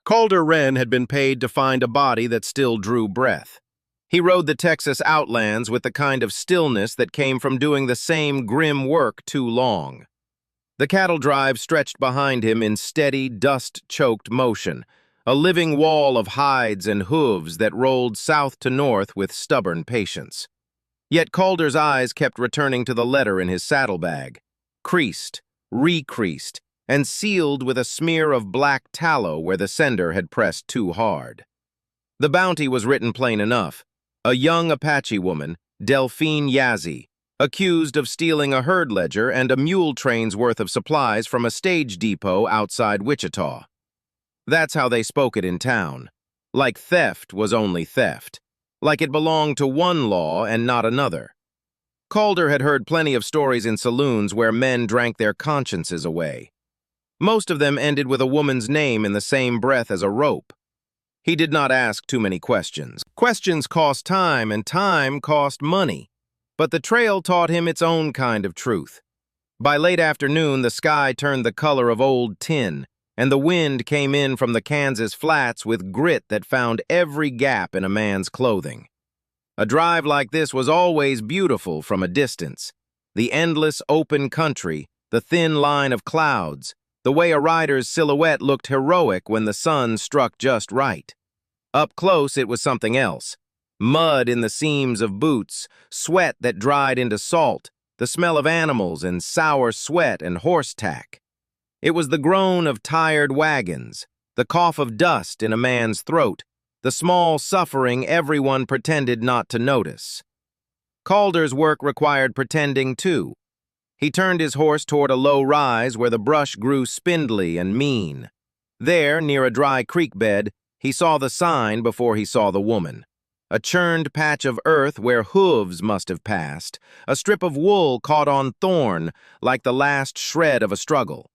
Calder Wren had been paid to find a body that still drew breath. He rode the Texas outlands with the kind of stillness that came from doing the same grim work too long. The cattle drive stretched behind him in steady, dust-choked motion, a living wall of hides and hooves that rolled south to north with stubborn patience. Yet Calder's eyes kept returning to the letter in his saddlebag, creased, recreased, and sealed with a smear of black tallow where the sender had pressed too hard. The bounty was written plain enough. A young Apache woman, Delphine Yazzie, accused of stealing a herd ledger and a mule train's worth of supplies from a stage depot outside Wichita. That's how they spoke it in town. Like theft was only theft. Like it belonged to one law and not another. Calder had heard plenty of stories in saloons where men drank their consciences away. Most of them ended with a woman's name in the same breath as a rope. He did not ask too many questions. Questions cost time, and time cost money. But the trail taught him its own kind of truth. By late afternoon, the sky turned the color of old tin, and the wind came in from the Kansas flats with grit that found every gap in a man's clothing. A drive like this was always beautiful from a distance. The endless open country, the thin line of clouds, the way a rider's silhouette looked heroic when the sun struck just right. Up close, it was something else. Mud in the seams of boots, sweat that dried into salt, the smell of animals and sour sweat and horse tack. It was the groan of tired wagons, the cough of dust in a man's throat, the small suffering everyone pretended not to notice. Calder's work required pretending too. He turned his horse toward a low rise where the brush grew spindly and mean. There, near a dry creek bed, he saw the sign before he saw the woman. A churned patch of earth where hooves must have passed, a strip of wool caught on thorn like the last shred of a struggle.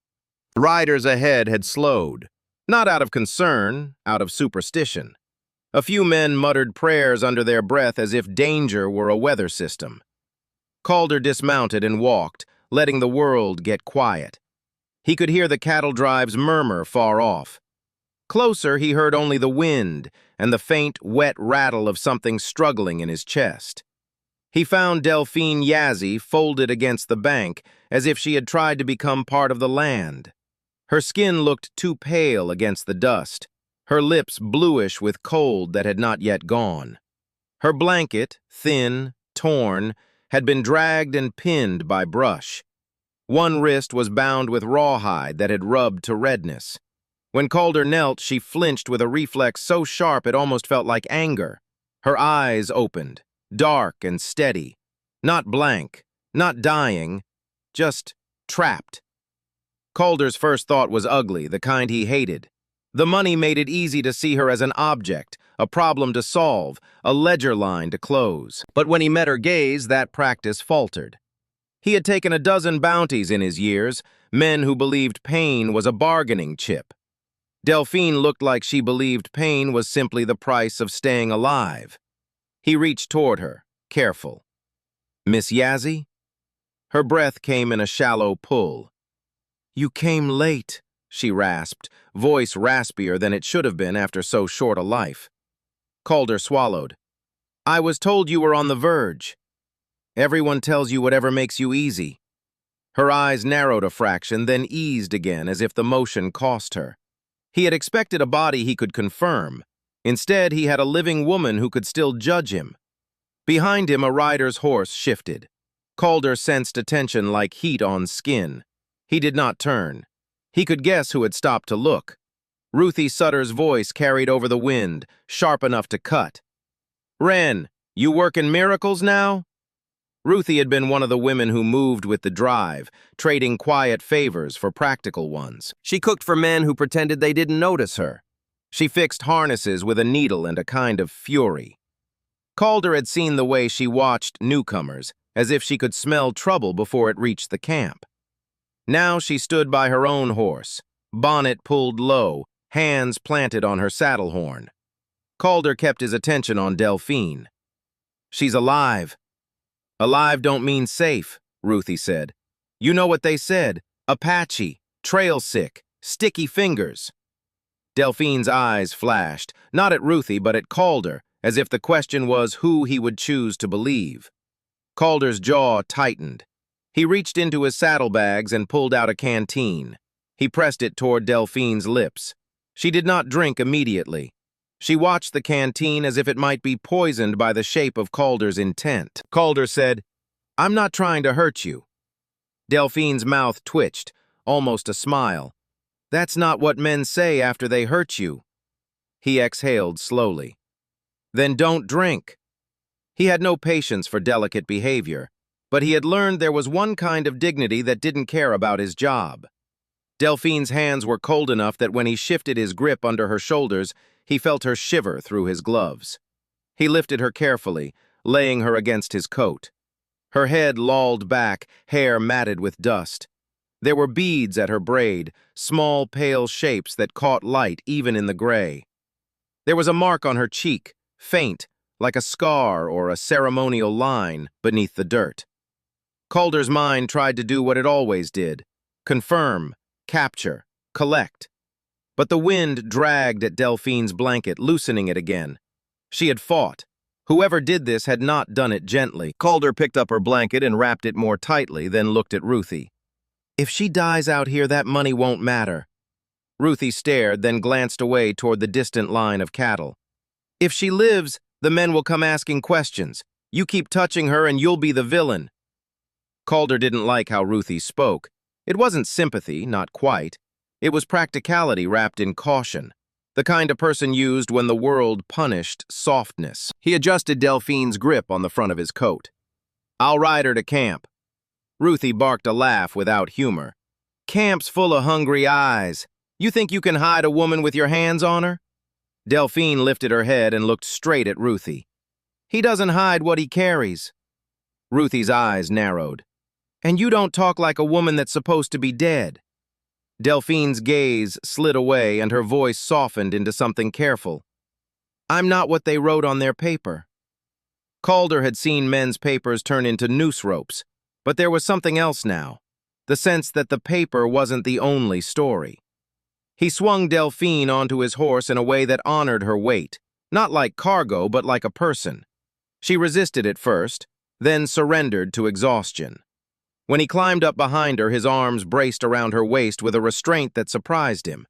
The riders ahead had slowed, not out of concern, out of superstition. A few men muttered prayers under their breath as if danger were a weather system. Calder dismounted and walked, letting the world get quiet. He could hear the cattle drives murmur far off. Closer, he heard only the wind and the faint, wet rattle of something struggling in his chest. He found Delphine Yazzie folded against the bank as if she had tried to become part of the land. Her skin looked too pale against the dust, her lips bluish with cold that had not yet gone. Her blanket, thin, torn, had been dragged and pinned by brush. One wrist was bound with rawhide that had rubbed to redness. When Calder knelt, she flinched with a reflex so sharp it almost felt like anger. Her eyes opened, dark and steady. Not blank, not dying, just trapped. Calder's first thought was ugly, the kind he hated. The money made it easy to see her as an object, a problem to solve, a ledger line to close. But when he met her gaze, that practice faltered. He had taken a dozen bounties in his years, men who believed pain was a bargaining chip. Delphine looked like she believed pain was simply the price of staying alive. He reached toward her, careful. "Miss Yazzie?" Her breath came in a shallow pull. "You came late," she rasped, voice raspier than it should have been after so short a life. Calder swallowed. "I was told you were on the verge. Everyone tells you whatever makes you easy." Her eyes narrowed a fraction, then eased again as if the motion cost her. He had expected a body he could confirm. Instead, he had a living woman who could still judge him. Behind him, a rider's horse shifted. Calder sensed a tension like heat on skin. He did not turn. He could guess who had stopped to look. Ruthie Sutter's voice carried over the wind, sharp enough to cut. "Wren, you working miracles now?" Ruthie had been one of the women who moved with the drive, trading quiet favors for practical ones. She cooked for men who pretended they didn't notice her. She fixed harnesses with a needle and a kind of fury. Calder had seen the way she watched newcomers, as if she could smell trouble before it reached the camp. Now she stood by her own horse, bonnet pulled low, hands planted on her saddle horn. Calder kept his attention on Delphine. "She's alive." "Alive don't mean safe," Ruthie said. "You know what they said, Apache, trail sick, sticky fingers." Delphine's eyes flashed, not at Ruthie but at Calder, as if the question was who he would choose to believe. Calder's jaw tightened. He reached into his saddlebags and pulled out a canteen. He pressed it toward Delphine's lips. She did not drink immediately. She watched the canteen as if it might be poisoned by the shape of Calder's intent. Calder said, "I'm not trying to hurt you." Delphine's mouth twitched, almost a smile. "That's not what men say after they hurt you." He exhaled slowly. "Then don't drink." He had no patience for delicate behavior, but he had learned there was one kind of dignity that didn't care about his job. Delphine's hands were cold enough that when he shifted his grip under her shoulders, he felt her shiver through his gloves. He lifted her carefully, laying her against his coat. Her head lolled back, hair matted with dust. There were beads at her braid, small pale shapes that caught light even in the gray. There was a mark on her cheek, faint, like a scar or a ceremonial line beneath the dirt. Calder's mind tried to do what it always did: confirm, capture, collect. But the wind dragged at Delphine's blanket, loosening it again. She had fought. Whoever did this had not done it gently. Calder picked up her blanket and wrapped it more tightly, then looked at Ruthie. "If she dies out here, that money won't matter." Ruthie stared, then glanced away toward the distant line of cattle. "If she lives, the men will come asking questions. You keep touching her and you'll be the villain." Calder didn't like how Ruthie spoke. It wasn't sympathy, not quite. It was practicality wrapped in caution, the kind a person used when the world punished softness. He adjusted Delphine's grip on the front of his coat. "I'll ride her to camp." Ruthie barked a laugh without humor. "Camp's full of hungry eyes. You think you can hide a woman with your hands on her?" Delphine lifted her head and looked straight at Ruthie. "He doesn't hide what he carries." Ruthie's eyes narrowed. "And you don't talk like a woman that's supposed to be dead." Delphine's gaze slid away and her voice softened into something careful. "I'm not what they wrote on their paper." Calder had seen men's papers turn into noose ropes, but there was something else now, the sense that the paper wasn't the only story. He swung Delphine onto his horse in a way that honored her weight, not like cargo, but like a person. She resisted at first, then surrendered to exhaustion. When he climbed up behind her, his arms braced around her waist with a restraint that surprised him.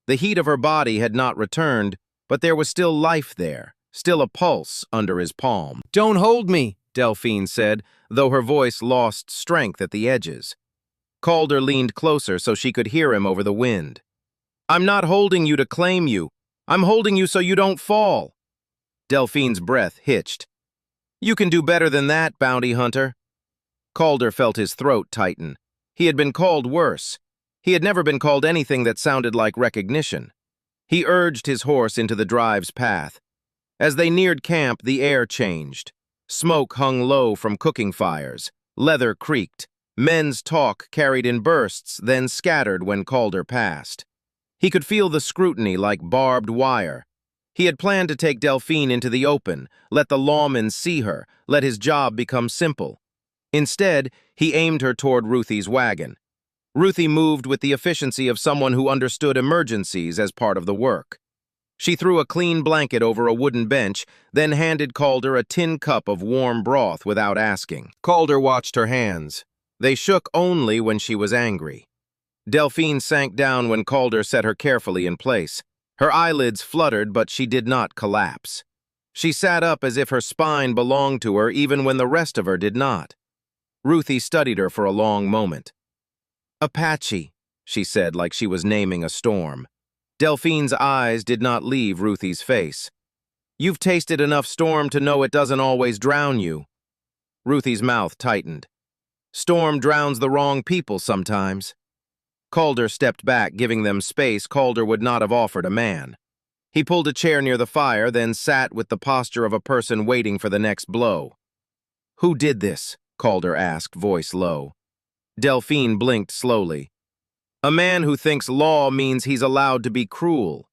The heat of her body had not returned, but there was still life there, still a pulse under his palm. "Don't hold me," Delphine said, though her voice lost strength at the edges. Calder leaned closer so she could hear him over the wind. "I'm not holding you to claim you. I'm holding you so you don't fall." Delphine's breath hitched. "You can do better than that, bounty hunter." Calder felt his throat tighten. He had been called worse. He had never been called anything that sounded like recognition. He urged his horse into the drive's path. As they neared camp, the air changed. Smoke hung low from cooking fires. Leather creaked. Men's talk carried in bursts, then scattered when Calder passed. He could feel the scrutiny like barbed wire. He had planned to take Delphine into the open, let the lawmen see her, let his job become simple. Instead, he aimed her toward Ruthie's wagon. Ruthie moved with the efficiency of someone who understood emergencies as part of the work. She threw a clean blanket over a wooden bench, then handed Calder a tin cup of warm broth without asking. Calder watched her hands. They shook only when she was angry. Delphine sank down when Calder set her carefully in place. Her eyelids fluttered, but she did not collapse. She sat up as if her spine belonged to her even when the rest of her did not. Ruthie studied her for a long moment. "Apache," she said like she was naming a storm. Delphine's eyes did not leave Ruthie's face. "You've tasted enough storm to know it doesn't always drown you." Ruthie's mouth tightened. "Storm drowns the wrong people sometimes." Calder stepped back, giving them space Calder would not have offered a man. He pulled a chair near the fire, then sat with the posture of a person waiting for the next blow. "Who did this?" Calder asked, voice low. Delphine blinked slowly. "A man who thinks law means he's allowed to be cruel."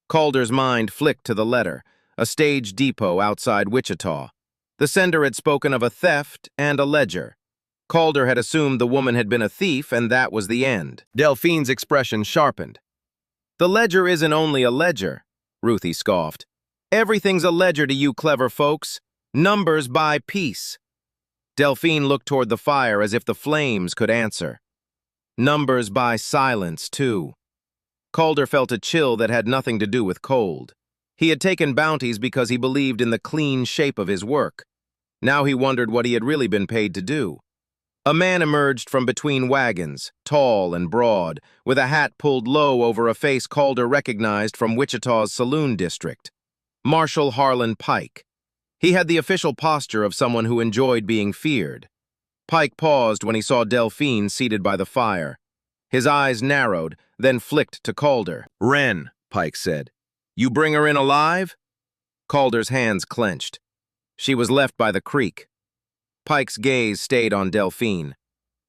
Calder's mind flicked to the letter, a stage depot outside Wichita. The sender had spoken of a theft and a ledger. Calder had assumed the woman had been a thief, and that was the end. Delphine's expression sharpened. The ledger isn't only a ledger, Ruthie scoffed. Everything's a ledger to you clever folks. Numbers by piece. Delphine looked toward the fire as if the flames could answer. Numbers by silence, too. Calder felt a chill that had nothing to do with cold. He had taken bounties because he believed in the clean shape of his work. Now he wondered what he had really been paid to do. A man emerged from between wagons, tall and broad, with a hat pulled low over a face Calder recognized from Wichita's saloon district. Marshal Harlan Pike. He had the official posture of someone who enjoyed being feared. Pike paused when he saw Delphine seated by the fire. His eyes narrowed, then flicked to Calder. "Wren," Pike said. "You bring her in alive?" Calder's hands clenched. She was left by the creek. Pike's gaze stayed on Delphine.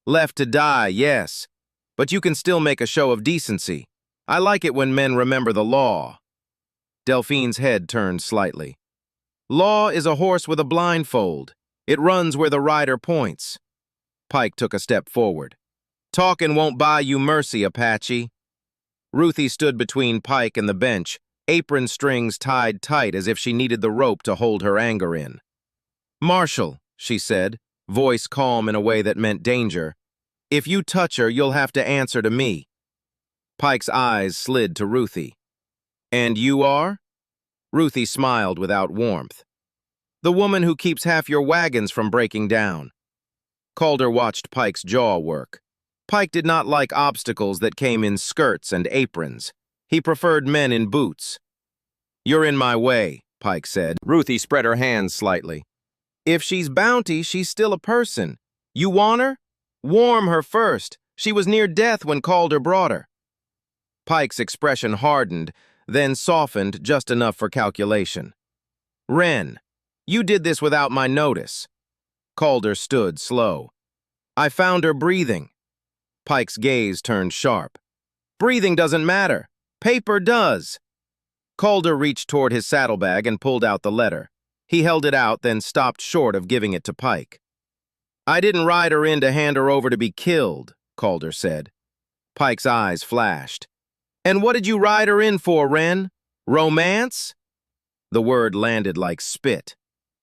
"Left to die, yes. But you can still make a show of decency. I like it when men remember the law." Delphine's head turned slightly. "Law is a horse with a blindfold. It runs where the rider points." Pike took a step forward. "Talking won't buy you mercy, Apache." Ruthie stood between Pike and the bench, apron strings tied tight as if she needed the rope to hold her anger in. "Marshal," she said, voice calm in a way that meant danger, "if you touch her, you'll have to answer to me." Pike's eyes slid to Ruthie. "And you are?" Ruthie smiled without warmth. "The woman who keeps half your wagons from breaking down." Calder watched Pike's jaw work. Pike did not like obstacles that came in skirts and aprons. He preferred men in boots. "You're in my way," Pike said. Ruthie spread her hands slightly. "If she's bounty, she's still a person. You want her? Warm her first. She was near death when Calder brought her." Pike's expression hardened, then softened just enough for calculation. "Wren, you did this without my notice." Calder stood slow. "I found her breathing." Pike's gaze turned sharp. "Breathing doesn't matter. Paper does." Calder reached toward his saddlebag and pulled out the letter. He held it out, then stopped short of giving it to Pike. "I didn't ride her in to hand her over to be killed," Calder said. Pike's eyes flashed. "And what did you ride her in for, Wren? Romance?" The word landed like spit.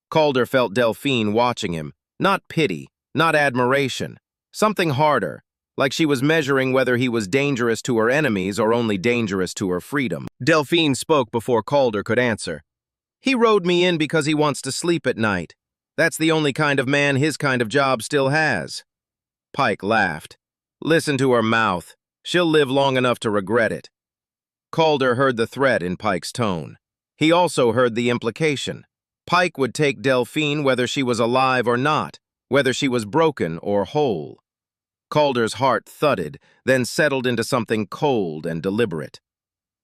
Calder felt Delphine watching him, not pity, not admiration, something harder, like she was measuring whether he was dangerous to her enemies or only dangerous to her freedom. Delphine spoke before Calder could answer. "He rode me in because he wants to sleep at night. That's the only kind of man his kind of job still has." Pike laughed. "Listen to her mouth. She'll live long enough to regret it." Calder heard the threat in Pike's tone. He also heard the implication. Pike would take Delphine whether she was alive or not, whether she was broken or whole. Calder's heart thudded, then settled into something cold and deliberate.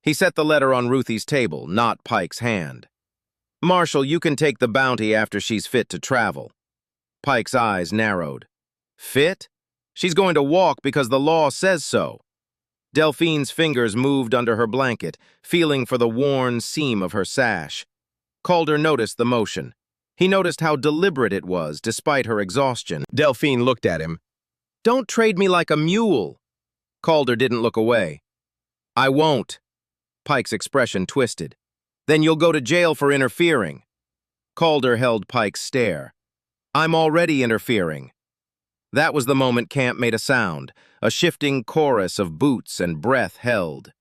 He set the letter on Ruthie's table, not Pike's hand. "Marshal, you can take the bounty after she's fit to travel." Pike's eyes narrowed. "Fit? She's going to walk because the law says so." Delphine's fingers moved under her blanket, feeling for the worn seam of her sash. Calder noticed the motion. He noticed how deliberate it was, despite her exhaustion. Delphine looked at him. "Don't trade me like a mule." Calder didn't look away. "I won't." Pike's expression twisted. "Then you'll go to jail for interfering." Calder held Pike's stare. "I'm already interfering." That was the moment camp made a sound, a shifting chorus of boots and breath held.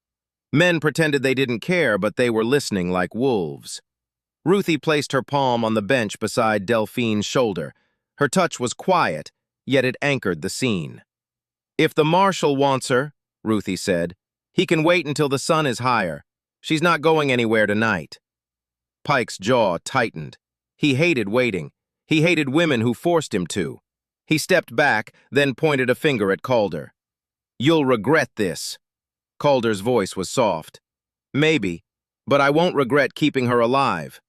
Men pretended they didn't care, but they were listening like wolves. Ruthie placed her palm on the bench beside Delphine's shoulder. Her touch was quiet, yet it anchored the scene. "If the marshal wants her," Ruthie said, "he can wait until the sun is higher. She's not going anywhere tonight." Pike's jaw tightened. He hated waiting. He hated women who forced him to. He stepped back, then pointed a finger at Calder. "You'll regret this." Calder's voice was soft. "Maybe, but I won't regret keeping her alive."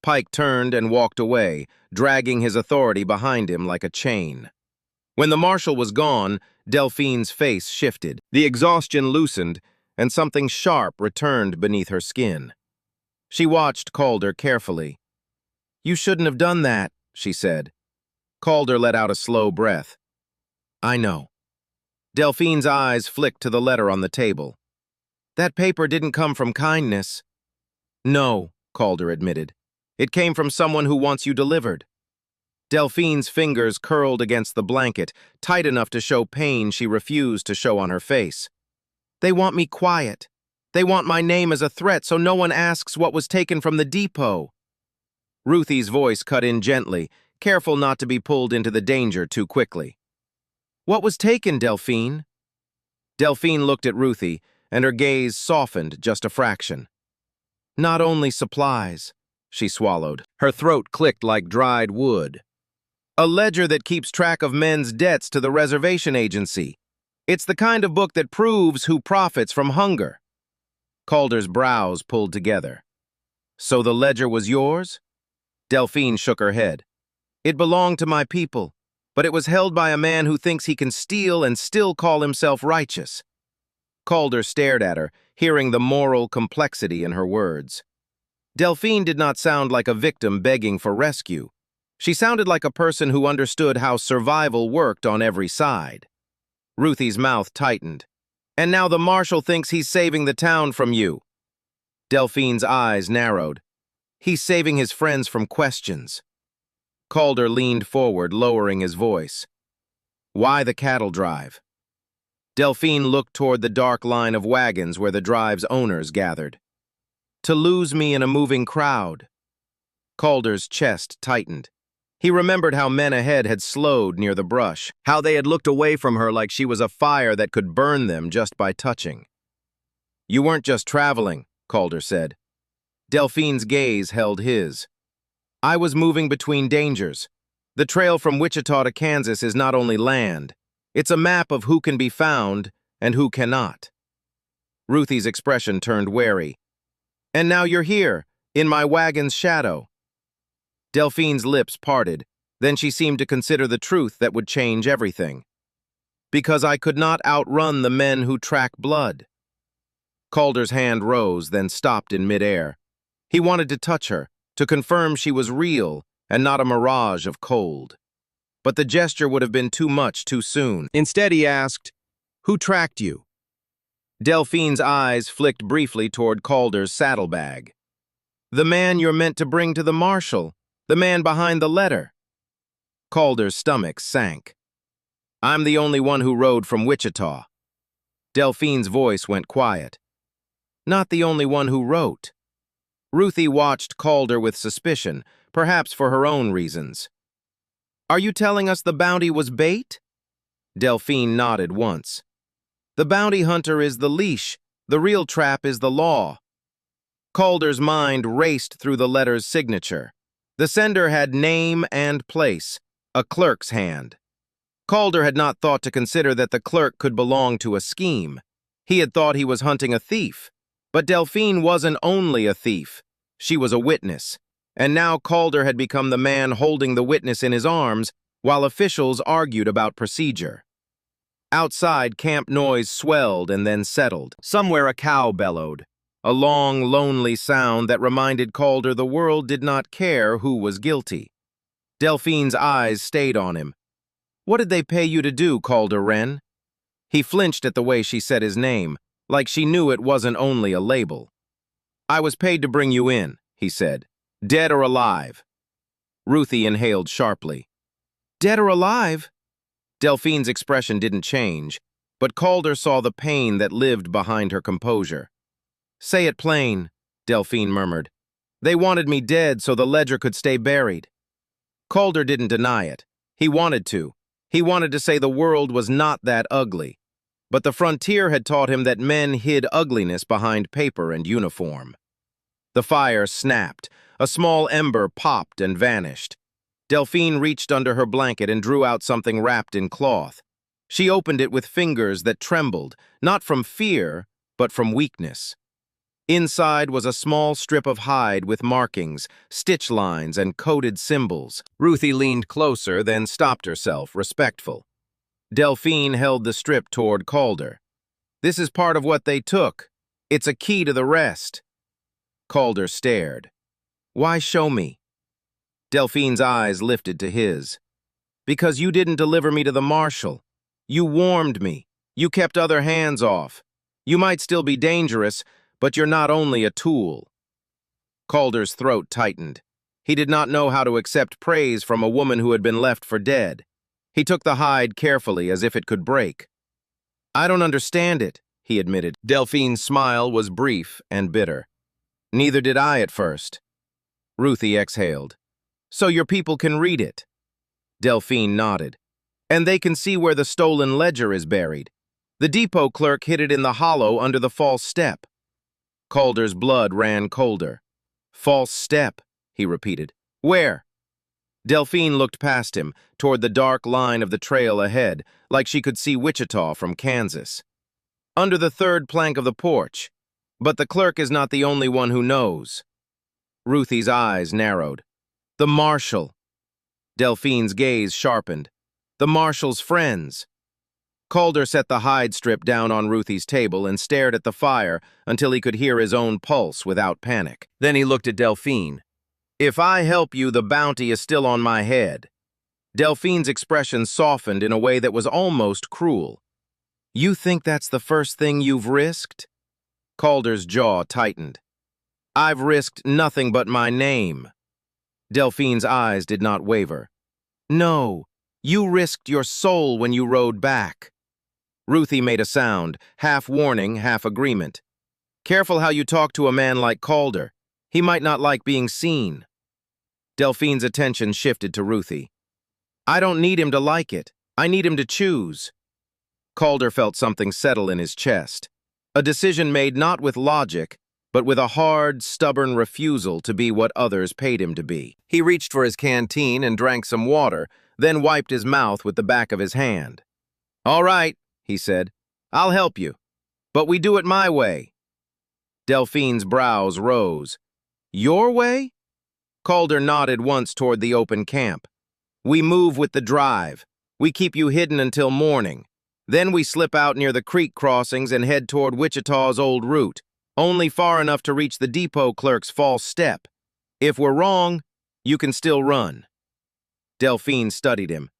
Pike turned and walked away, dragging his authority behind him like a chain. When the marshal was gone, Delphine's face shifted. The exhaustion loosened, and something sharp returned beneath her skin. She watched Calder carefully. "You shouldn't have done that," she said. Calder let out a slow breath. "I know." Delphine's eyes flicked to the letter on the table. That paper didn't come from kindness. No, Calder admitted. It came from someone who wants you delivered. Delphine's fingers curled against the blanket, tight enough to show pain she refused to show on her face. They want me quiet. They want my name as a threat so no one asks what was taken from the depot. Ruthie's voice cut in gently, careful not to be pulled into the danger too quickly. What was taken, Delphine? Delphine looked at Ruthie, and her gaze softened just a fraction. Not only supplies, she swallowed. Her throat clicked like dried wood. A ledger that keeps track of men's debts to the reservation agency. It's the kind of book that proves who profits from hunger. Calder's brows pulled together. So the ledger was yours? Delphine shook her head. It belonged to my people, but it was held by a man who thinks he can steal and still call himself righteous. Calder stared at her, hearing the moral complexity in her words. Delphine did not sound like a victim begging for rescue. She sounded like a person who understood how survival worked on every side. Ruthie's mouth tightened. And now the marshal thinks he's saving the town from you. Delphine's eyes narrowed. He's saving his friends from questions. Calder leaned forward, lowering his voice. Why the cattle drive? Delphine looked toward the dark line of wagons where the drive's owners gathered. To lose me in a moving crowd. Calder's chest tightened. He remembered how men ahead had slowed near the brush, how they had looked away from her like she was a fire that could burn them just by touching. You weren't just traveling, Calder said. Delphine's gaze held his. I was moving between dangers. The trail from Wichita to Kansas is not only land, it's a map of who can be found and who cannot. Ruthie's expression turned wary. And now you're here, in my wagon's shadow. Delphine's lips parted, then she seemed to consider the truth that would change everything. Because I could not outrun the men who track blood. Calder's hand rose, then stopped in midair. He wanted to touch her, to confirm she was real and not a mirage of cold. But the gesture would have been too much too soon. Instead, he asked, Who tracked you? Delphine's eyes flicked briefly toward Calder's saddlebag. The man you're meant to bring to the marshal. The man behind the letter. Calder's stomach sank. I'm the only one who rode from Wichita. Delphine's voice went quiet. Not the only one who wrote. Ruthie watched Calder with suspicion, perhaps for her own reasons. Are you telling us the bounty was bait? Delphine nodded once. The bounty hunter is the leash. The real trap is the law. Calder's mind raced through the letter's signature. The sender had name and place, a clerk's hand. Calder had not thought to consider that the clerk could belong to a scheme. He had thought he was hunting a thief. But Delphine wasn't only a thief. She was a witness. And now Calder had become the man holding the witness in his arms while officials argued about procedure. Outside, camp noise swelled and then settled. Somewhere a cow bellowed. A long, lonely sound that reminded Calder the world did not care who was guilty. Delphine's eyes stayed on him. What did they pay you to do, Calder Wren? He flinched at the way she said his name, like she knew it wasn't only a label. I was paid to bring you in, he said. Dead or alive? Ruthie inhaled sharply. Dead or alive? Delphine's expression didn't change, but Calder saw the pain that lived behind her composure. Say it plain, Delphine murmured. They wanted me dead so the ledger could stay buried. Calder didn't deny it. He wanted to. He wanted to say the world was not that ugly. But the frontier had taught him that men hid ugliness behind paper and uniform. The fire snapped. A small ember popped and vanished. Delphine reached under her blanket and drew out something wrapped in cloth. She opened it with fingers that trembled, not from fear, but from weakness. Inside was a small strip of hide with markings, stitch lines, and coded symbols. Ruthie leaned closer, then stopped herself, respectful. Delphine held the strip toward Calder. This is part of what they took. It's a key to the rest. Calder stared. Why show me? Delphine's eyes lifted to his. Because you didn't deliver me to the marshal. You warmed me. You kept other hands off. You might still be dangerous, but you're not only a tool. Calder's throat tightened. He did not know how to accept praise from a woman who had been left for dead. He took the hide carefully as if it could break. I don't understand it, he admitted. Delphine's smile was brief and bitter. Neither did I at first. Ruthie exhaled. So your people can read it? Delphine nodded. And they can see where the stolen ledger is buried. The depot clerk hid it in the hollow under the false step. Calder's blood ran colder. False step, he repeated. Where? Delphine looked past him, toward the dark line of the trail ahead, like she could see Wichita from Kansas. Under the third plank of the porch. But the clerk is not the only one who knows. Ruthie's eyes narrowed. The marshal. Delphine's gaze sharpened. The marshal's friends. Calder set the hide strip down on Ruthie's table and stared at the fire until he could hear his own pulse without panic. Then he looked at Delphine. If I help you, the bounty is still on my head. Delphine's expression softened in a way that was almost cruel. You think that's the first thing you've risked? Calder's jaw tightened. I've risked nothing but my name. Delphine's eyes did not waver. No, you risked your soul when you rode back. Ruthie made a sound, half warning, half agreement. Careful how you talk to a man like Calder. He might not like being seen. Delphine's attention shifted to Ruthie. I don't need him to like it. I need him to choose. Calder felt something settle in his chest. A decision made not with logic, but with a hard, stubborn refusal to be what others paid him to be. He reached for his canteen and drank some water, then wiped his mouth with the back of his hand. All right, he said. I'll help you. But we do it my way. Delphine's brows rose. Your way? Calder nodded once toward the open camp. We move with the drive. We keep you hidden until morning. Then we slip out near the creek crossings and head toward Wichita's old route, only far enough to reach the depot clerk's false step. If we're wrong, you can still run. Delphine studied him.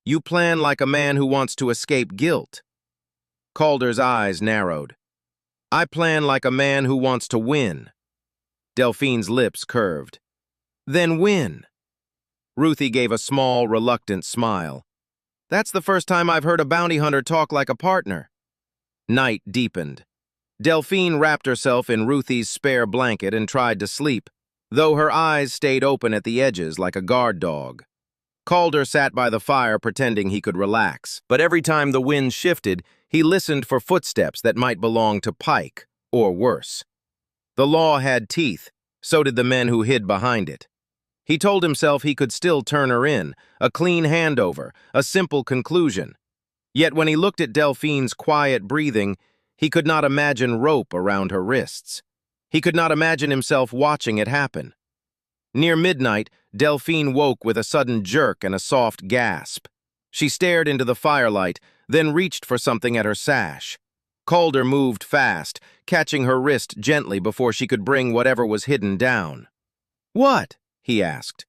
You plan like a man who wants to escape guilt. Calder's eyes narrowed. I plan like a man who wants to win. Delphine's lips curved. Then win. Ruthie gave a small, reluctant smile. That's the first time I've heard a bounty hunter talk like a partner. Night deepened. Delphine wrapped herself in Ruthie's spare blanket and tried to sleep, though her eyes stayed open at the edges like a guard dog. Calder sat by the fire pretending he could relax, but every time the wind shifted, he listened for footsteps that might belong to Pike, or worse. The law had teeth, so did the men who hid behind it. He told himself he could still turn her in, a clean handover, a simple conclusion. Yet when he looked at Delphine's quiet breathing, he could not imagine rope around her wrists. He could not imagine himself watching it happen. Near midnight, Delphine woke with a sudden jerk and a soft gasp. She stared into the firelight, then reached for something at her sash. Calder moved fast, catching her wrist gently before she could bring whatever was hidden down. What? He asked.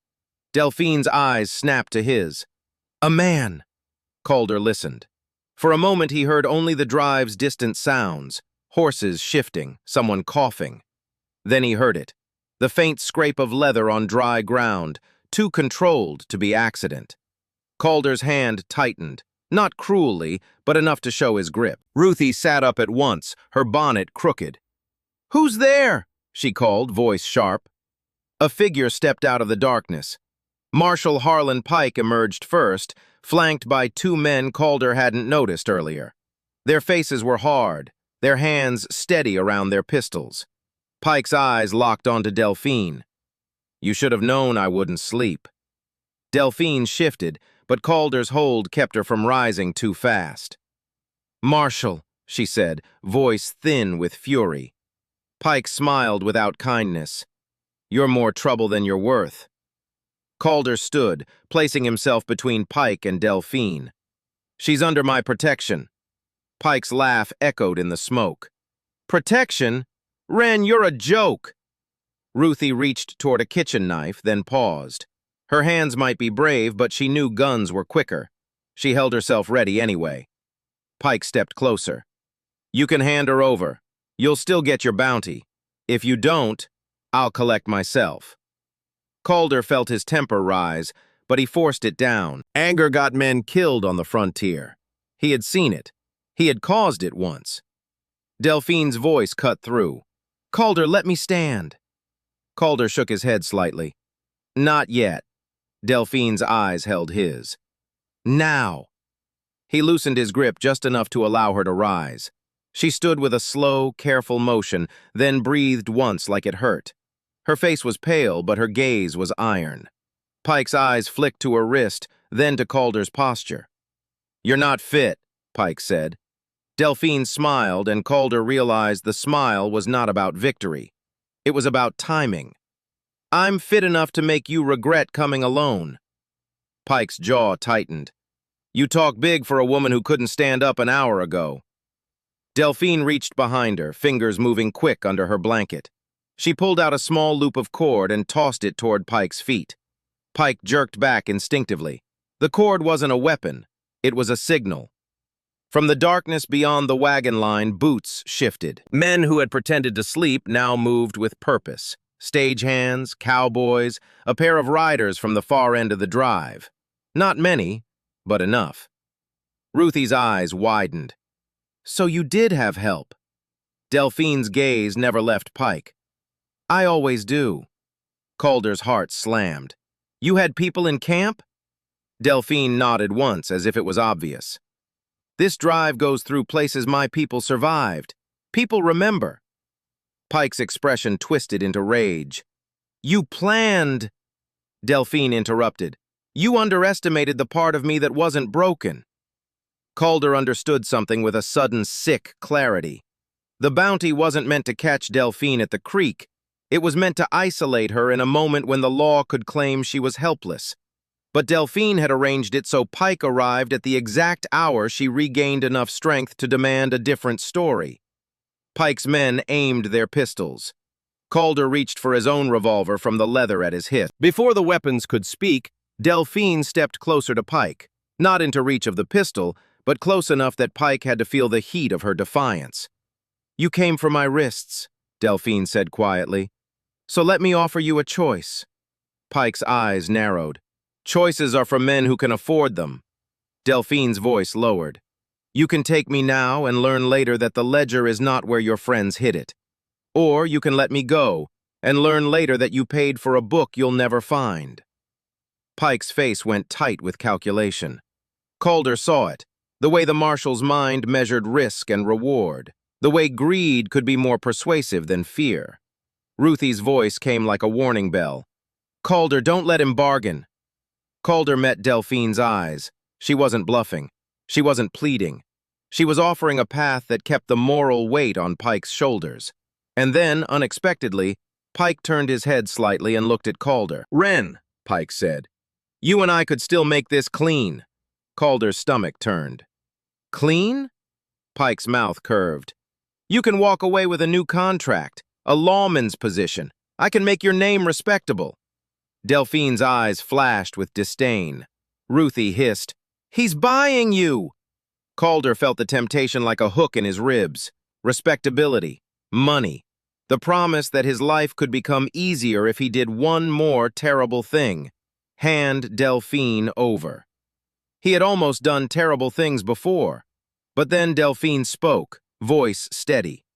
Delphine's eyes snapped to his. A man. Calder listened. For a moment he heard only the drive's distant sounds, horses shifting, someone coughing. Then he heard it, the faint scrape of leather on dry ground, too controlled to be accident. Calder's hand tightened, not cruelly, but enough to show his grip. Ruthie sat up at once, her bonnet crooked. Who's there? She called, voice sharp. A figure stepped out of the darkness. Marshal Harlan Pike emerged first, flanked by two men Calder hadn't noticed earlier. Their faces were hard, their hands steady around their pistols. Pike's eyes locked onto Delphine. You should have known I wouldn't sleep. Delphine shifted, but Calder's hold kept her from rising too fast. Marshal, she said, voice thin with fury. Pike smiled without kindness. You're more trouble than you're worth. Calder stood, placing himself between Pike and Delphine. She's under my protection. Pike's laugh echoed in the smoke. Protection? Wren, you're a joke. Ruthie reached toward a kitchen knife, then paused. Her hands might be brave, but she knew guns were quicker. She held herself ready anyway. Pike stepped closer. You can hand her over. You'll still get your bounty. If you don't, I'll collect myself. Calder felt his temper rise, but he forced it down. Anger got men killed on the frontier. He had seen it. He had caused it once. Delphine's voice cut through. Calder, let me stand. Calder shook his head slightly. Not yet. Delphine's eyes held his. Now. He loosened his grip just enough to allow her to rise. She stood with a slow, careful motion, then breathed once like it hurt. Her face was pale, but her gaze was iron. Pike's eyes flicked to her wrist, then to Calder's posture. You're not fit, Pike said. Delphine smiled, and Calder realized the smile was not about victory. It was about timing. I'm fit enough to make you regret coming alone. Pike's jaw tightened. You talk big for a woman who couldn't stand up an hour ago. Delphine reached behind her, fingers moving quick under her blanket. She pulled out a small loop of cord and tossed it toward Pike's feet. Pike jerked back instinctively. The cord wasn't a weapon. It was a signal. From the darkness beyond the wagon line, boots shifted. Men who had pretended to sleep now moved with purpose. Stagehands, cowboys, a pair of riders from the far end of the drive. Not many, but enough. Ruthie's eyes widened. So you did have help. Delphine's gaze never left Pike. I always do. Calder's heart slammed. You had people in camp? Delphine nodded once, as if it was obvious. This drive goes through places my people survived. People remember. Pike's expression twisted into rage. You planned. Delphine interrupted. You underestimated the part of me that wasn't broken. Calder understood something with a sudden sick clarity. The bounty wasn't meant to catch Delphine at the creek. It was meant to isolate her in a moment when the law could claim she was helpless. But Delphine had arranged it so Pike arrived at the exact hour she regained enough strength to demand a different story. Pike's men aimed their pistols. Calder reached for his own revolver from the leather at his hip. Before the weapons could speak, Delphine stepped closer to Pike, not into reach of the pistol, but close enough that Pike had to feel the heat of her defiance. You came for my wrists, Delphine said quietly. So let me offer you a choice. Pike's eyes narrowed. Choices are for men who can afford them. Delphine's voice lowered. You can take me now and learn later that the ledger is not where your friends hid it. Or you can let me go and learn later that you paid for a book you'll never find. Pike's face went tight with calculation. Calder saw it, the way the marshal's mind measured risk and reward, the way greed could be more persuasive than fear. Ruthie's voice came like a warning bell. Calder, don't let him bargain. Calder met Delphine's eyes. She wasn't bluffing. She wasn't pleading. She was offering a path that kept the moral weight on Pike's shoulders. And then, unexpectedly, Pike turned his head slightly and looked at Calder. Ren, Pike said. You and I could still make this clean. Calder's stomach turned. Clean? Pike's mouth curved. You can walk away with a new contract, a lawman's position. I can make your name respectable. Delphine's eyes flashed with disdain. Ruthie hissed, He's buying you! Calder felt the temptation like a hook in his ribs. Respectability, money, the promise that his life could become easier if he did one more terrible thing. Hand Delphine over. He had almost done terrible things before. But then Delphine spoke, voice steady.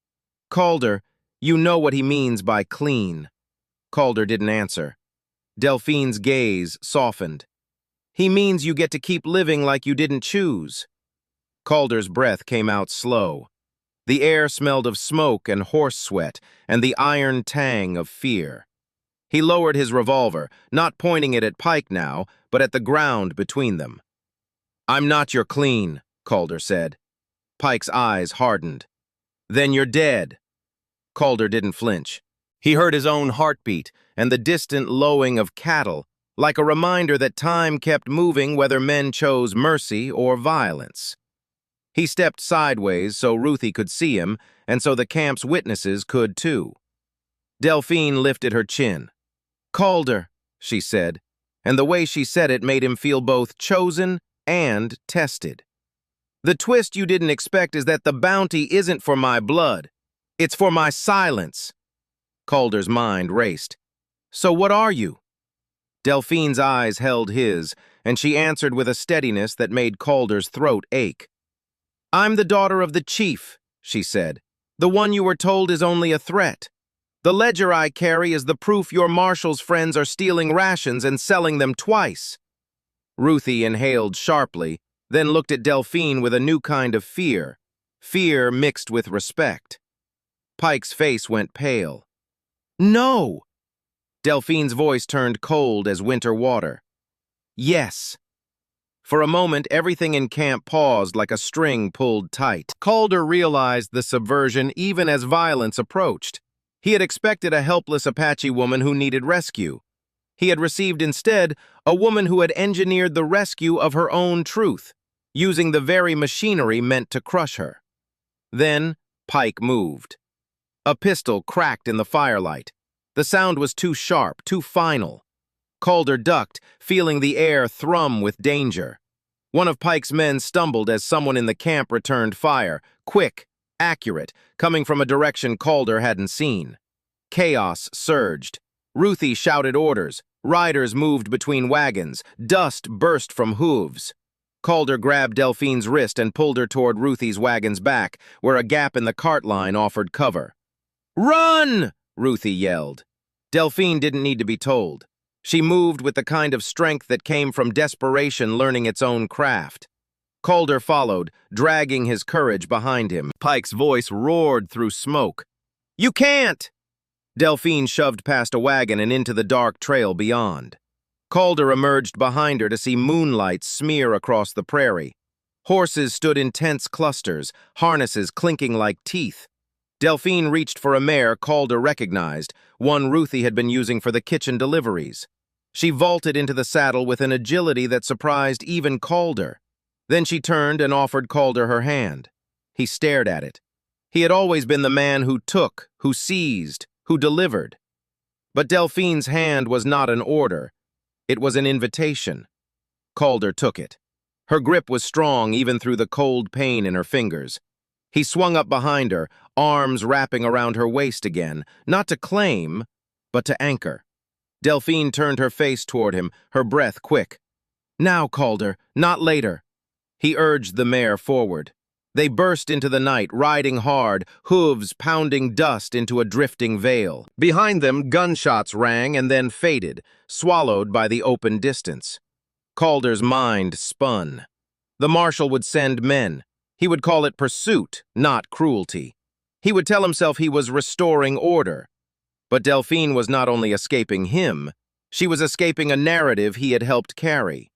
Calder, you know what he means by clean. Calder didn't answer. Delphine's gaze softened. He means you get to keep living like you didn't choose. Calder's breath came out slow. The air smelled of smoke and horse sweat and the iron tang of fear. He lowered his revolver, not pointing it at Pike now, but at the ground between them. I'm not your clean, Calder said. Pike's eyes hardened. Then you're dead. Calder didn't flinch. He heard his own heartbeat and the distant lowing of cattle, like a reminder that time kept moving whether men chose mercy or violence. He stepped sideways so Ruthie could see him, and so the camp's witnesses could too. Delphine lifted her chin. Calder, she said, and the way she said it made him feel both chosen and tested. The twist you didn't expect is that the bounty isn't for my blood. It's for my silence. Calder's mind raced. So what are you? Delphine's eyes held his, and she answered with a steadiness that made Calder's throat ache. I'm the daughter of the chief, she said. The one you were told is only a threat. The ledger I carry is the proof your marshal's friends are stealing rations and selling them twice. Ruthie inhaled sharply, then looked at Delphine with a new kind of fear mixed with respect. Pike's face went pale. No! Delphine's voice turned cold as winter water. Yes. For a moment, everything in camp paused like a string pulled tight. Calder realized the subversion even as violence approached. He had expected a helpless Apache woman who needed rescue. He had received instead a woman who had engineered the rescue of her own truth, using the very machinery meant to crush her. Then, Pike moved. A pistol cracked in the firelight. The sound was too sharp, too final. Calder ducked, feeling the air thrum with danger. One of Pike's men stumbled as someone in the camp returned fire, quick, accurate, coming from a direction Calder hadn't seen. Chaos surged. Ruthie shouted orders. Riders moved between wagons. Dust burst from hooves. Calder grabbed Delphine's wrist and pulled her toward Ruthie's wagon's back, where a gap in the cart line offered cover. Run! Ruthie yelled. Delphine didn't need to be told. She moved with the kind of strength that came from desperation learning its own craft. Calder followed, dragging his courage behind him. Pike's voice roared through smoke. You can't! Delphine shoved past a wagon and into the dark trail beyond. Calder emerged behind her to see moonlight smear across the prairie. Horses stood in tense clusters, harnesses clinking like teeth. Delphine reached for a mare Calder recognized, one Ruthie had been using for the kitchen deliveries. She vaulted into the saddle with an agility that surprised even Calder. Then she turned and offered Calder her hand. He stared at it. He had always been the man who took, who seized, who delivered. But Delphine's hand was not an order. It was an invitation. Calder took it. Her grip was strong even through the cold pain in her fingers. He swung up behind her, arms wrapping around her waist again, not to claim, but to anchor. Delphine turned her face toward him, her breath quick. Now, Calder, not later. He urged the mare forward. They burst into the night, riding hard, hooves pounding dust into a drifting veil. Behind them, gunshots rang and then faded, swallowed by the open distance. Calder's mind spun. The marshal would send men. He would call it pursuit, not cruelty. He would tell himself he was restoring order. But Delphine was not only escaping him, she was escaping a narrative he had helped carry.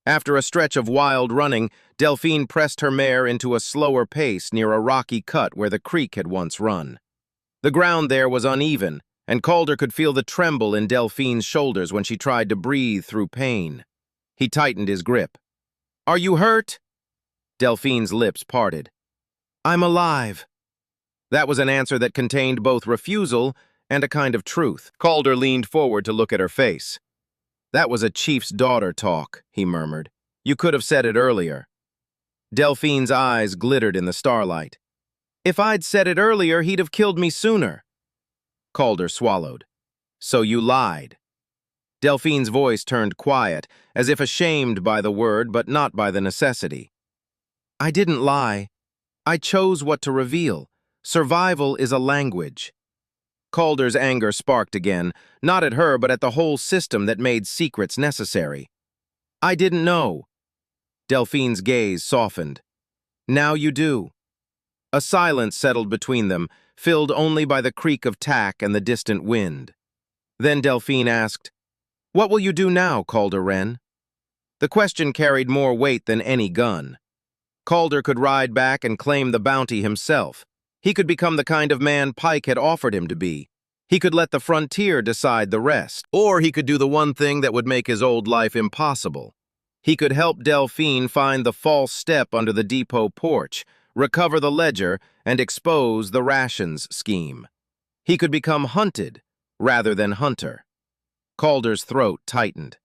After a stretch of wild running, Delphine pressed her mare into a slower pace near a rocky cut where the creek had once run. The ground there was uneven, and Calder could feel the tremble in Delphine's shoulders when she tried to breathe through pain. He tightened his grip. Are you hurt? Delphine's lips parted. I'm alive. That was an answer that contained both refusal and a kind of truth. Calder leaned forward to look at her face. That was a chief's daughter talk, he murmured. You could have said it earlier. Delphine's eyes glittered in the starlight. If I'd said it earlier, he'd have killed me sooner. Calder swallowed. So you lied. Delphine's voice turned quiet, as if ashamed by the word, but not by the necessity. I didn't lie. I chose what to reveal. Survival is a language. Calder's anger sparked again, not at her but at the whole system that made secrets necessary. I didn't know. Delphine's gaze softened. Now you do. A silence settled between them, filled only by the creak of tack and the distant wind. Then Delphine asked, What will you do now, Calder Wren? The question carried more weight than any gun. Calder could ride back and claim the bounty himself. He could become the kind of man Pike had offered him to be. He could let the frontier decide the rest. Or he could do the one thing that would make his old life impossible. He could help Delphine find the false step under the depot porch, recover the ledger, and expose the rations scheme. He could become hunted rather than hunter. Calder's throat tightened.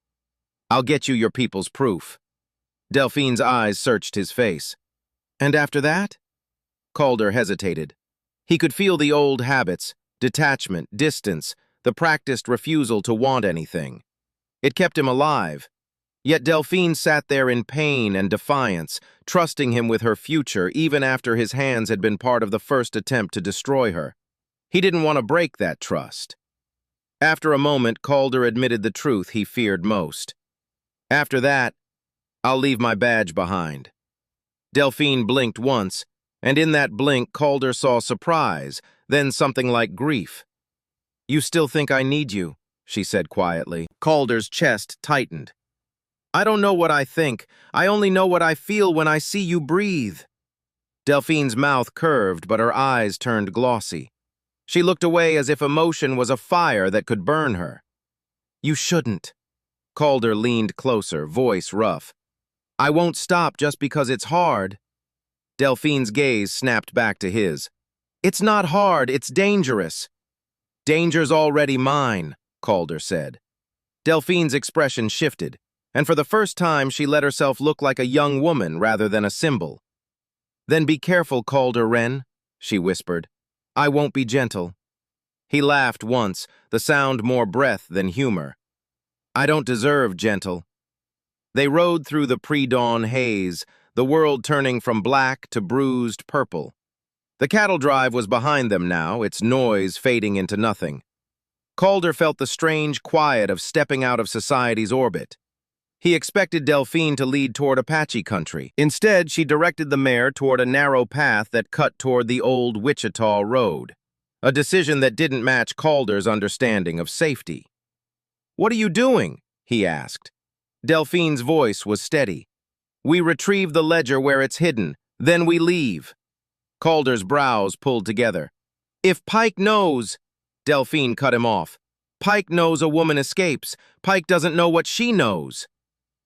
I'll get you your people's proof. Delphine's eyes searched his face. And after that? Calder hesitated. He could feel the old habits, detachment, distance, the practiced refusal to want anything. It kept him alive. Yet Delphine sat there in pain and defiance, trusting him with her future even after his hands had been part of the first attempt to destroy her. He didn't want to break that trust. After a moment, Calder admitted the truth he feared most. After that, I'll leave my badge behind. Delphine blinked once, and in that blink Calder saw surprise, then something like grief. You still think I need you, she said quietly. Calder's chest tightened. I don't know what I think. I only know what I feel when I see you breathe. Delphine's mouth curved, but her eyes turned glossy. She looked away as if emotion was a fire that could burn her. You shouldn't. Calder leaned closer, voice rough. I won't stop just because it's hard. Delphine's gaze snapped back to his. It's not hard, it's dangerous. Danger's already mine, Calder said. Delphine's expression shifted, and for the first time she let herself look like a young woman rather than a symbol. Then be careful, Calder Wren, she whispered. I won't be gentle. He laughed once, the sound more breath than humor. I don't deserve gentle. They rode through the pre-dawn haze, the world turning from black to bruised purple. The cattle drive was behind them now, its noise fading into nothing. Calder felt the strange quiet of stepping out of society's orbit. He expected Delphine to lead toward Apache country. Instead, she directed the mare toward a narrow path that cut toward the old Wichita Road, a decision that didn't match Calder's understanding of safety. What are you doing? He asked. Delphine's voice was steady. We retrieve the ledger where it's hidden, then we leave. Calder's brows pulled together. If Pike knows... Delphine cut him off. Pike knows a woman escapes. Pike doesn't know what she knows.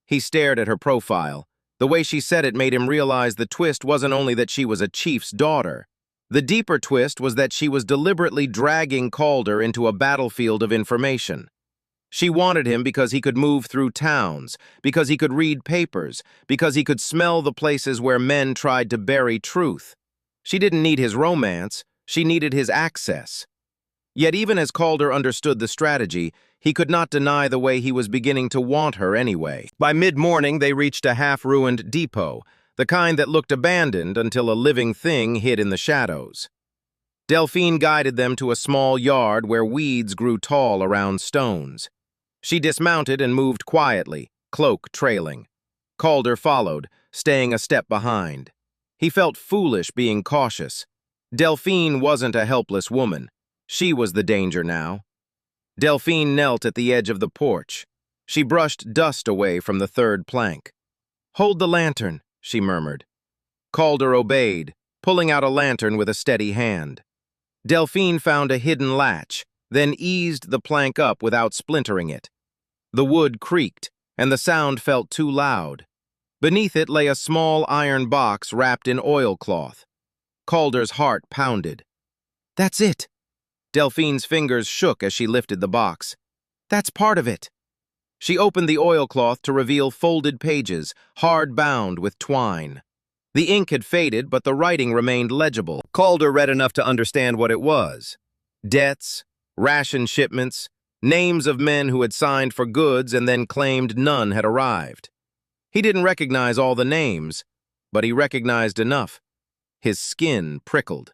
He stared at her profile. The way she said it made him realize the twist wasn't only that she was a chief's daughter. The deeper twist was that she was deliberately dragging Calder into a battlefield of information. She wanted him because he could move through towns, because he could read papers, because he could smell the places where men tried to bury truth. She didn't need his romance, she needed his access. Yet even as Calder understood the strategy, he could not deny the way he was beginning to want her anyway. By mid-morning, they reached a half-ruined depot, the kind that looked abandoned until a living thing hid in the shadows. Delphine guided them to a small yard where weeds grew tall around stones. She dismounted and moved quietly, cloak trailing. Calder followed, staying a step behind. He felt foolish being cautious. Delphine wasn't a helpless woman. She was the danger now. Delphine knelt at the edge of the porch. She brushed dust away from the third plank. Hold the lantern, she murmured. Calder obeyed, pulling out a lantern with a steady hand. Delphine found a hidden latch, then eased the plank up without splintering it. The wood creaked, and the sound felt too loud. Beneath it lay a small iron box wrapped in oilcloth. Calder's heart pounded. That's it. Delphine's fingers shook as she lifted the box. That's part of it. She opened the oilcloth to reveal folded pages, hard-bound with twine. The ink had faded, but the writing remained legible. Calder read enough to understand what it was. Debts, ration shipments, names of men who had signed for goods and then claimed none had arrived. He didn't recognize all the names, but he recognized enough. His skin prickled.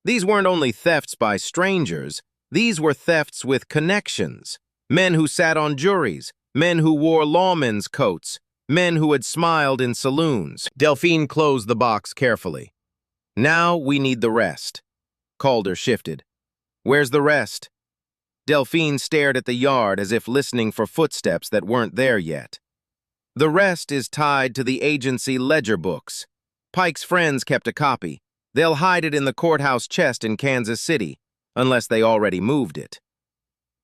These weren't only thefts by strangers, these were thefts with connections. Men who sat on juries, men who wore lawmen's coats, men who had smiled in saloons. Delphine closed the box carefully. Now we need the rest. Calder shifted. Where's the rest? Delphine stared at the yard as if listening for footsteps that weren't there yet. The rest is tied to the agency ledger books. Pike's friends kept a copy. They'll hide it in the courthouse chest in Kansas City, unless they already moved it.